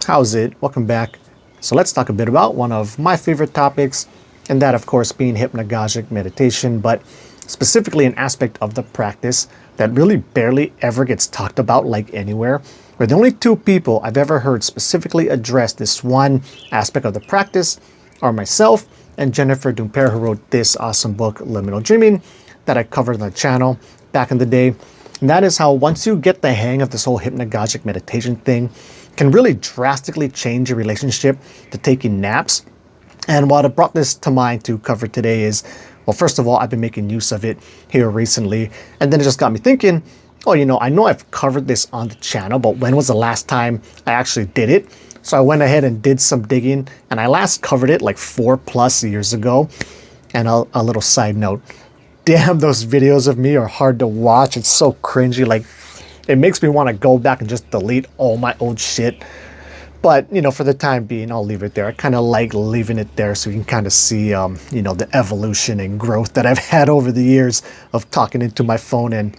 How's it? Welcome back. So let's talk a bit about one of my favorite topics, and that of course being hypnagogic meditation, but specifically an aspect of the practice that really barely ever gets talked about like anywhere. We're the only two people I've ever heard specifically address this one aspect of the practice are myself and Jennifer Dumper, who wrote this awesome book, Liminal Dreaming, that I covered on the channel back in the day. And that is how once you get the hang of this whole hypnagogic meditation thing, can really drastically change your relationship to taking naps. And what brought this to mind to cover today is, well, first of all, I've been making use of it here recently. And then it just got me thinking, oh, I know I've covered this on the channel, but when was the last time I actually did it? So I went ahead and did some digging, and I last covered it like 4+ years ago. And a little side note, damn, those videos of me are hard to watch. It's so cringy. Like, it makes me want to go back and just delete all my old shit. But, for the time being, I'll leave it there. I kind of like leaving it there so you can kind of see, the evolution and growth that I've had over the years of talking into my phone and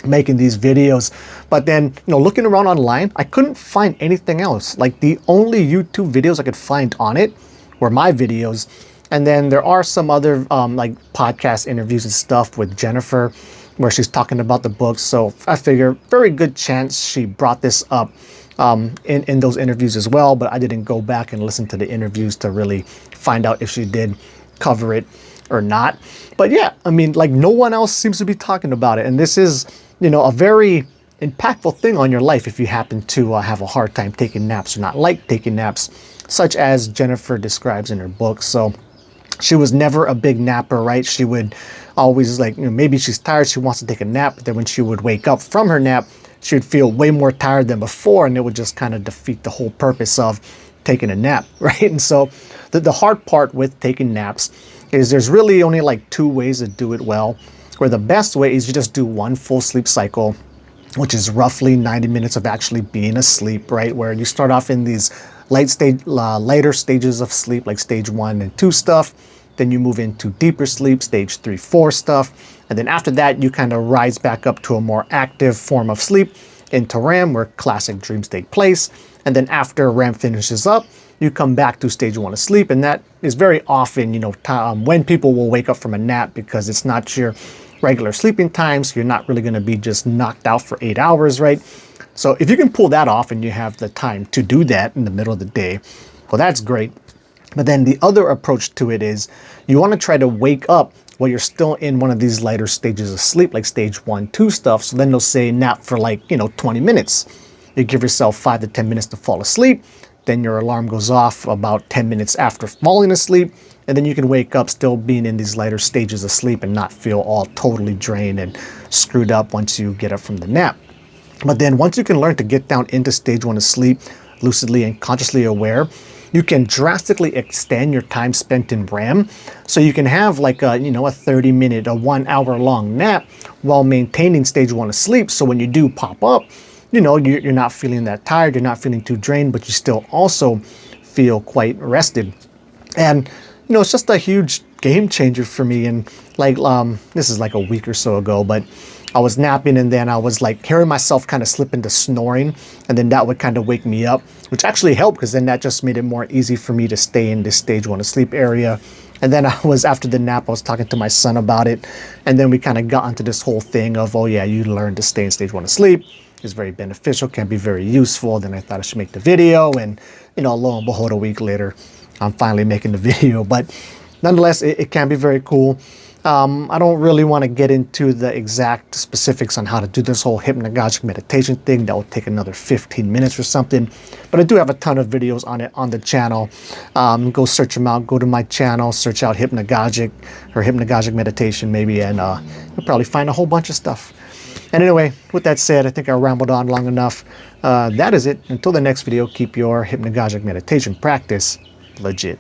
making these videos. But then, looking around online, I couldn't find anything else. Like, the only YouTube videos I could find on it were my videos. And then there are some other like podcast interviews and stuff with Jennifer where she's talking about the book. So I figure very good chance she brought this up in those interviews as well. But I didn't go back and listen to the interviews to really find out if she did cover it or not. But yeah, I mean, like, no one else seems to be talking about it. And this is, a very impactful thing on your life if you happen to have a hard time taking naps or not like taking naps, such as Jennifer describes in her book. So she was never a big napper, right? She would always, like, maybe she's tired, she wants to take a nap, but then when she would wake up from her nap, she would feel way more tired than before, and it would just kind of defeat the whole purpose of taking a nap, right? And so the hard part with taking naps is there's really only like 2 ways to do it well, where the best way is you just do one full sleep cycle, which is roughly 90 minutes of actually being asleep, right? Where you start off in these later stages of sleep, like stage 1 and 2 stuff. Then you move into deeper sleep, stage 3, 4 stuff. And then after that, you kind of rise back up to a more active form of sleep into REM, where classic dreams take place. And then after REM finishes up, you come back to stage 1 of sleep. And that is very often, when people will wake up from a nap, because it's not your regular sleeping time. So you're not really going to be just knocked out for 8 hours, right? So if you can pull that off and you have the time to do that in the middle of the day, well, that's great. But then the other approach to it is you want to try to wake up while you're still in one of these lighter stages of sleep, like stage 1, 2 stuff. So then they'll say nap for like, 20 minutes. You give yourself 5 to 10 minutes to fall asleep. Then your alarm goes off about 10 minutes after falling asleep. And then you can wake up still being in these lighter stages of sleep and not feel all totally drained and screwed up once you get up from the nap. But then once you can learn to get down into stage 1 of sleep, lucidly and consciously aware, you can drastically extend your time spent in REM. So you can have like a 30-minute, a 1 hour long nap while maintaining stage 1 of sleep. So when you do pop up, you're not feeling that tired, you're not feeling too drained, but you still also feel quite rested. And, it's just a huge game changer for me. And like, this is like a week or so ago, but I was napping and then I was like hearing myself kind of slip into snoring, and then that would kind of wake me up, which actually helped because then that just made it more easy for me to stay in this stage 1 of sleep area. And then after the nap, I was talking to my son about it, and then we kind of got into this whole thing of, oh yeah, you learn to stay in stage 1 of sleep. It's very beneficial, can be very useful. Then I thought I should make the video, and lo and behold, a week later, I'm finally making the video. But nonetheless, it can be very cool. I don't really want to get into the exact specifics on how to do this whole hypnagogic meditation thing. That will take another 15 minutes or something. But I do have a ton of videos on it on the channel. Go search them out. Go to my channel, search out hypnagogic or hypnagogic meditation maybe, and you'll probably find a whole bunch of stuff. And anyway, with that said, I think I rambled on long enough. That is it. Until the next video, keep your hypnagogic meditation practice legit.